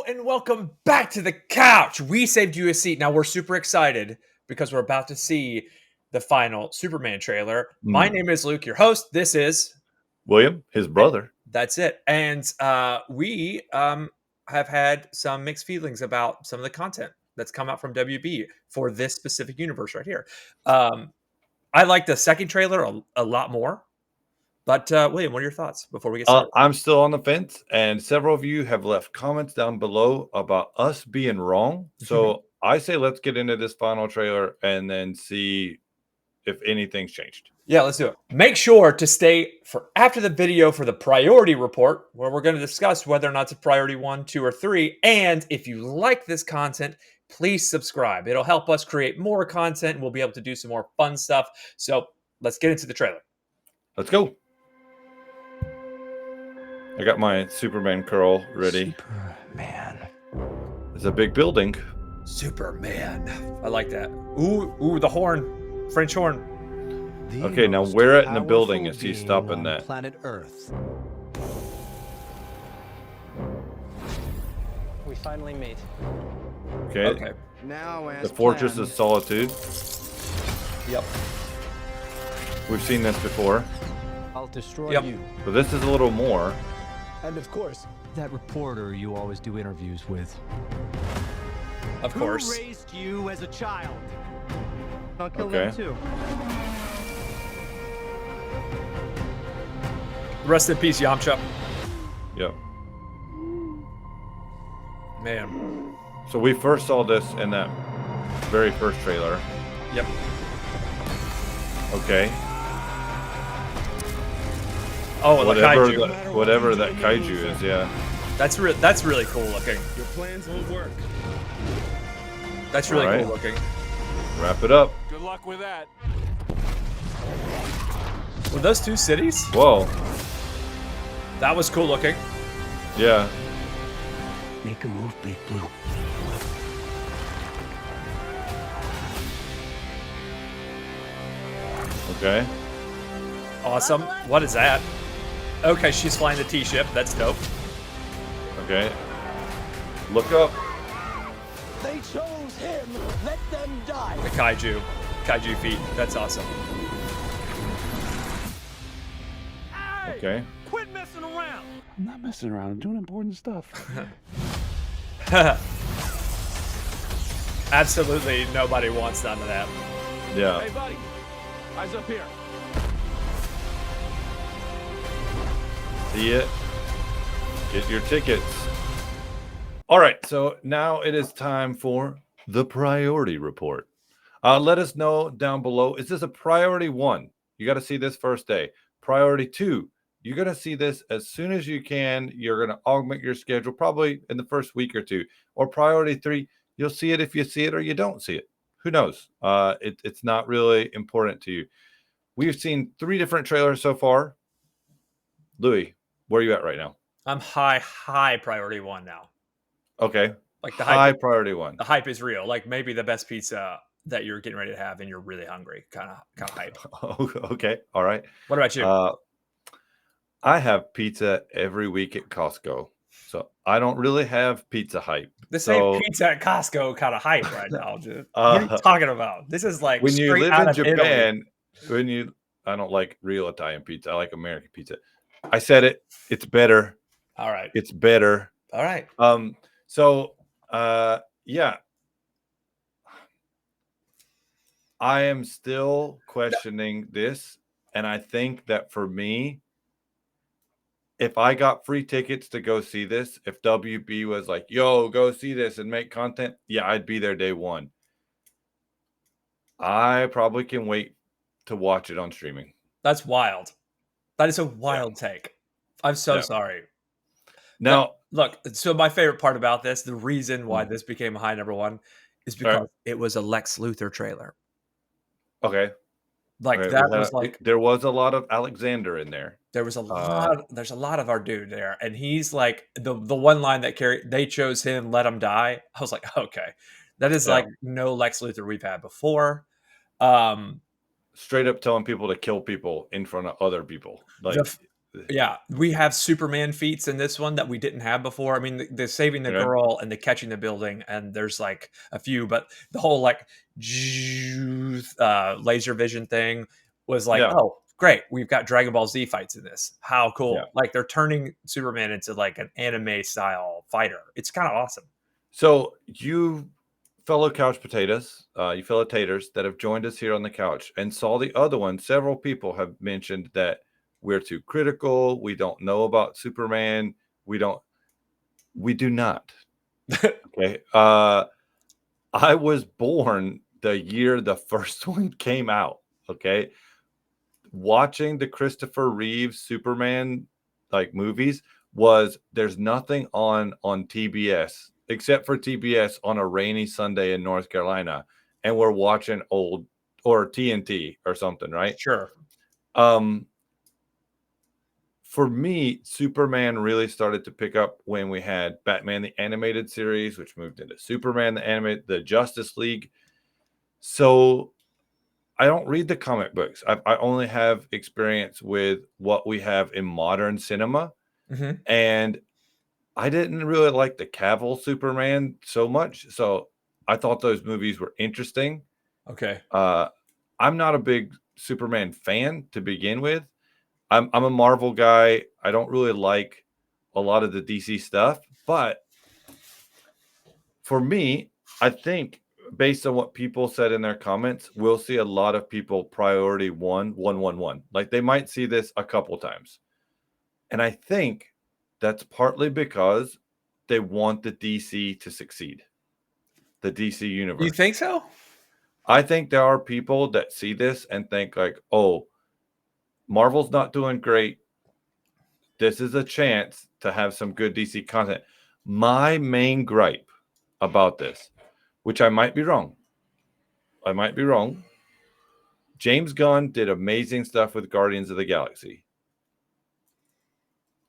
and welcome back to the couch. We saved you a seat. Now we're super excited because we're about to see the final Superman trailer. My name is Luke, your host. This is William, his brother. That's it. And we have had some mixed feelings about some of the content that's come out from WB for this specific universe right here. I like the second trailer a lot more. But William, what are your thoughts before we get started? I'm still on the fence, and several of you have left comments down below about us being wrong. So I say let's get into this final trailer and then see if anything's changed. Yeah, let's do it. Make sure to stay for after the video for the priority report, where we're going to discuss whether or not it's a priority 1, 2, or 3. And if you like this content, please subscribe. It'll help us create more content, and we'll be able to do some more fun stuff. So let's get into the trailer. Let's go. I got my Superman curl ready. Superman. It's a big building. Superman. I like that. Ooh, the horn. French horn. Okay, now where in the building is he stopping that? Planet Earth. We finally meet. Okay. Now the Fortress of Solitude. Yep. We've seen this before. I'll destroy you. But this is a little more. And of course, that reporter you always do interviews with. Of course. Who raised you as a child? I'll kill Okay. them too. Rest in peace, Yamcha. Yep. Man. So we first saw this in that very first trailer. Yep. Okay. Oh, the kaiju. Whatever that kaiju is, yeah. That's really cool looking. Your plans won't work. That's really All right. cool looking. Wrap it up. Good luck with that. Were those two cities? Whoa. That was cool looking. Yeah. Make a move, Big Blue. Okay. Awesome. What is that? Okay, she's flying the T-ship. That's dope. Okay. Look up. They chose him. Let them die. The kaiju feet. That's awesome. Okay. Quit messing around. I'm not messing around. I'm doing important stuff. Absolutely nobody wants none of that. Yeah. Hey, buddy. Eyes up here. See it? Get your tickets. All right. So now it is time for the priority report. Let us know down below. Is this a priority 1? You got to see this first day. Priority 2. You're going to see this as soon as you can. You're going to augment your schedule probably in the first week or 2. Or priority 3, you'll see it if you see it or you don't see it. Who knows? It's not really important to you. We've seen 3 different trailers so far. Louis, where are you at right now? I'm high priority 1 now. Okay. Like the high hype. priority 1. The hype is real. Like maybe the best pizza that you're getting ready to have, and you're really hungry. Kind of hype. Okay. All right. What about you? I have pizza every week at Costco, so I don't really have pizza hype. This ain't pizza at Costco kind of hype right now, dude. What are you talking about? This is like when you straight live out in of Japan. Italy. I don't like real Italian pizza. I like American pizza. I said it. It's better. All right. It's better. All right. Yeah. I am still questioning this, and I think that for me, if I got free tickets to go see this, if WB was like, yo, go see this and make content, yeah, I'd be there day 1. I probably can wait to watch it on streaming. That's wild. That is a wild take. I'm so sorry. Now, look, so my favorite part about this, the reason why this became a high number 1 is because it was a Lex Luthor trailer. Okay. Like that was like there was a lot of Alexander in there. There was a lot. There's a lot of our dude there, and he's like the one line that carried. They chose him, let him die. I was like, okay, that is like no Lex Luthor we've had before. Straight up telling people to kill people in front of other people. Like Yeah, we have Superman feats in this one that we didn't have before. I mean, the saving the Okay. girl and the catching the building, and there's like a few, but the whole like laser vision thing was like, Yeah. oh, great, we've got Dragon Ball Z fights in this. How cool! Yeah. Like they're turning Superman into like an anime style fighter. It's kind of awesome. So you fellow couch potatoes, you fellow taters that have joined us here on the couch and saw the other one, several people have mentioned that we're too critical. We don't know about Superman. We do not. Okay. I was born the year the first one came out. Okay. Watching the Christopher Reeve Superman like movies there's nothing on TBS except for TBS on a rainy Sunday in North Carolina, and we're watching old or TNT or something, right? Sure. For me, Superman really started to pick up when we had Batman the Animated Series, which moved into Superman the Justice League. So I don't read the comic books. I only have experience with what we have in modern cinema. Mm-hmm. And I didn't really like the Cavill Superman so much. So I thought those movies were interesting. Okay. I'm not a big Superman fan to begin with. I'm a Marvel guy. I don't really like a lot of the DC stuff. But for me, I think based on what people said in their comments, we'll see a lot of people priority 1-1-1-1. Like they might see this a couple times. And I think that's partly because they want the DC to succeed. The DC universe. You think so? I think there are people that see this and think like, oh, Marvel's not doing great. This is a chance to have some good DC content. My main gripe about this, which I might be wrong. James Gunn did amazing stuff with Guardians of the Galaxy.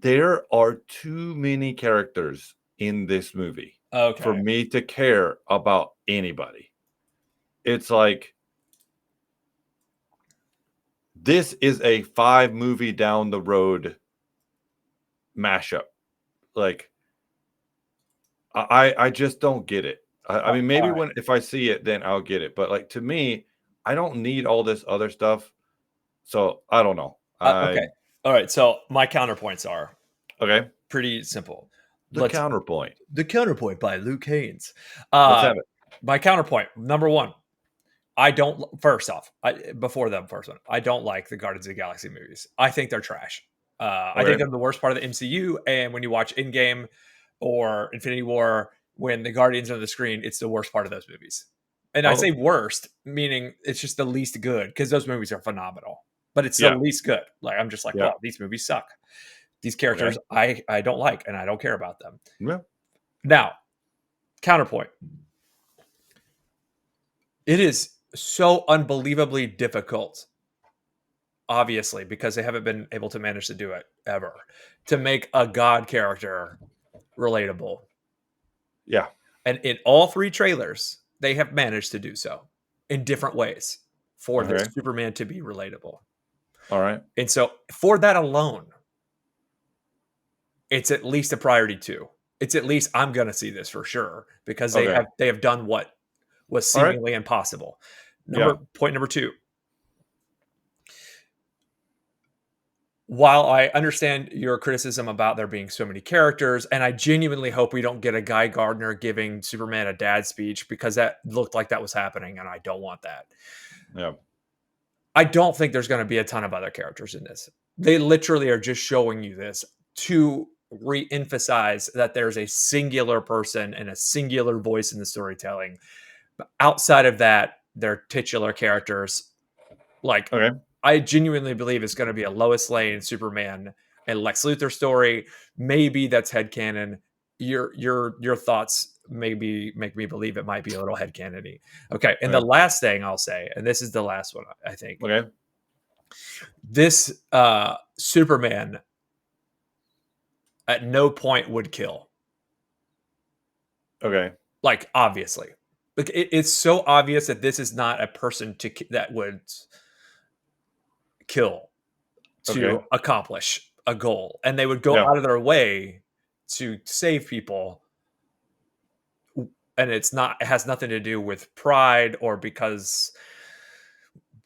There are too many characters in this movie for me to care about anybody. It's like this is a 5-movie down the road mashup. Like I just don't get it. I mean, maybe if I see it, then I'll get it. But like to me, I don't need all this other stuff. So I don't know. Okay. All right. So my counterpoints are pretty simple. The counterpoint by Luke Haynes. Let's have it. My counterpoint, number one, I don't like the Guardians of the Galaxy movies. I think they're trash. I think they're the worst part of the MCU. And when you watch Endgame or Infinity War, when the Guardians are on the screen, it's the worst part of those movies. And I say worst, meaning it's just the least good, because those movies are phenomenal. But it's the least good. Like I'm just like, wow, these movies suck. These characters I don't like, and I don't care about them. Yeah. Now, counterpoint. It is so unbelievably difficult, obviously, because they haven't been able to manage to do it ever, to make a God character relatable. Yeah. And in all 3 trailers, they have managed to do so in different ways for this Superman to be relatable. All right. And so for that alone, it's at least a priority 2. It's at least I'm going to see this for sure, because they have done what was seemingly impossible. Point number 2. While I understand your criticism about there being so many characters, and I genuinely hope we don't get a Guy Gardner giving Superman a dad speech, because that looked like that was happening, and I don't want that. Yeah. I don't think there's going to be a ton of other characters in this. They literally are just showing you this to re-emphasize that there's a singular person and a singular voice in the storytelling. But outside of that, they're titular characters. Like, I genuinely believe it's going to be a Lois Lane, Superman, and Lex Luthor story. Maybe that's headcanon. Your thoughts maybe make me believe it might be a little headcanon-y. Okay, and the last thing I'll say, and this is the last one, I think. Okay. This Superman at no point would kill. Okay. Like, obviously. Like, it's so obvious that this is not a person that would kill to accomplish a goal, and they would go Yeah. out of their way to save people. And it has nothing to do with pride or because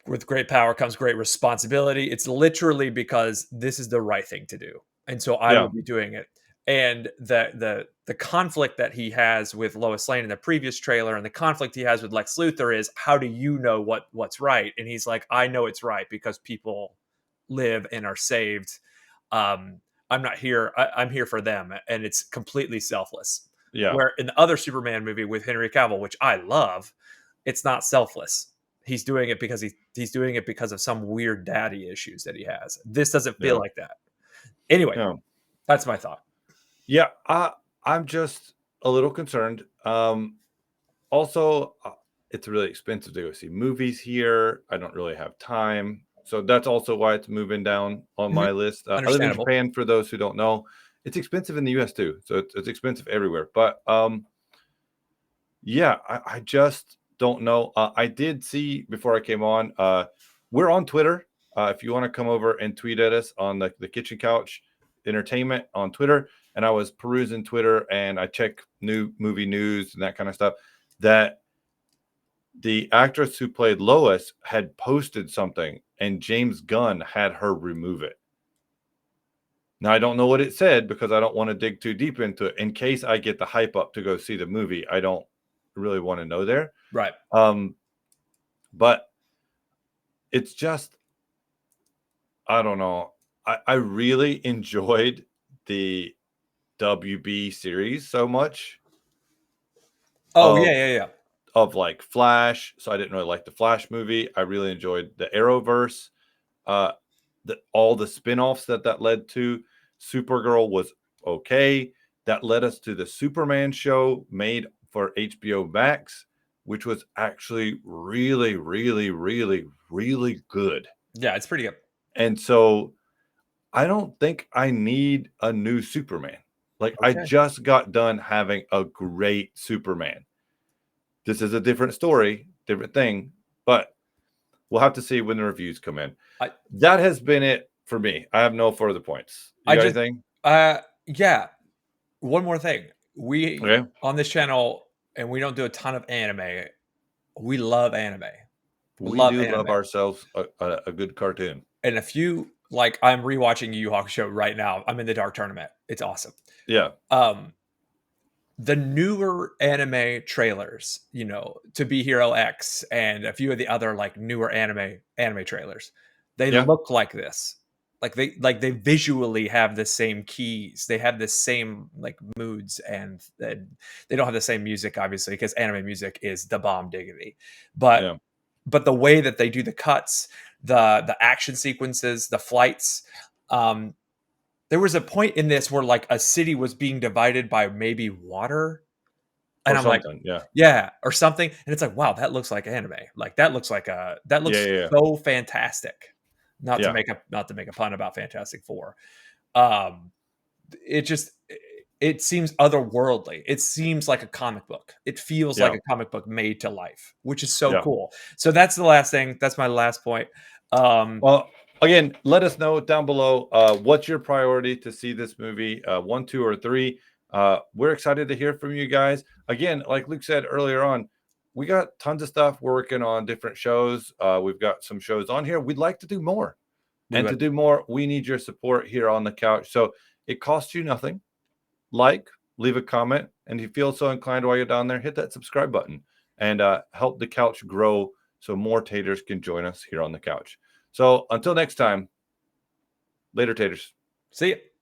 with great power comes great responsibility. It's literally because this is the right thing to do, and so I Yeah. will be doing it. And the conflict that he has with Lois Lane in the previous trailer, and the conflict he has with Lex Luthor is, how do you know what's right? And he's like, I know it's right because people live and are saved. I'm not here. I'm here for them, and it's completely selfless. Yeah. Where in the other Superman movie with Henry Cavill, which I love, it's not selfless. He's doing it because he's doing it because of some weird daddy issues that he has. This doesn't feel Yeah. like that. Anyway, Yeah. that's my thought. Yeah, I'm just a little concerned. Also, it's really expensive to go see movies here. I don't really have time, so that's also why it's moving down on my list. I live in Understandable. Japan. For those who don't know, it's expensive in the U.S. too, so it's expensive everywhere. But yeah, I just don't know. I did see before I came on. We're on Twitter. If you want to come over and tweet at us on the Kitchen Couch Entertainment on Twitter. And I was perusing Twitter and I check new movie news and that kind of stuff, that the actress who played Lois had posted something and James Gunn had her remove it. Now, I don't know what it said because I don't want to dig too deep into it. In case I get the hype up to go see the movie, I don't really want to know there. Right. But it's just, I don't know. I really enjoyed the WB series so much. Oh, yeah. Of like Flash. So I didn't really like the Flash movie. I really enjoyed the Arrowverse. All the spin-offs that led to. Supergirl was okay. That led us to the Superman show made for HBO Max, which was actually really, really, really, really good. Yeah, it's pretty good. And so I don't think I need a new Superman. Like, I Okay. just got done having a great Superman. This is a different story, different thing, but we'll have to see when the reviews come in. That has been it for me. I have no further points. You got anything? Yeah. One more thing. We Okay. on this channel, and we don't do a ton of anime. We love anime. We love do anime. love ourselves a good cartoon. And if you like, I'm rewatching Yu Yu Hakusho right now. I'm in the Dark Tournament. It's awesome. Yeah. The newer anime trailers, To Be Hero X and a few of the other like newer anime trailers, they look like this. Like they visually have the same keys. They have the same like moods, and they don't have the same music, obviously, because anime music is the bomb diggity. But the way that they do the cuts, the action sequences, the flights, there was a point in this where like a city was being divided by maybe water. And I'm like, yeah, or something. And it's like, wow, that looks like anime. Like that looks so fantastic. Not to make a pun about Fantastic Four. It seems otherworldly. It seems like a comic book. It feels like a comic book made to life, which is so cool. So that's the last thing. That's my last point. Well, again, let us know down below what's your priority to see this movie, 1, 2, or 3. We're excited to hear from you guys. Again, like Luke said earlier on, we got tons of stuff. We're working on different shows. We've got some shows on here. We'd like to do more. To do more, we need your support here on the couch. So it costs you nothing. Leave a comment, and if you feel so inclined while you're down there, hit that subscribe button and help the couch grow so more taters can join us here on the couch. So until next time, later, taters. See ya.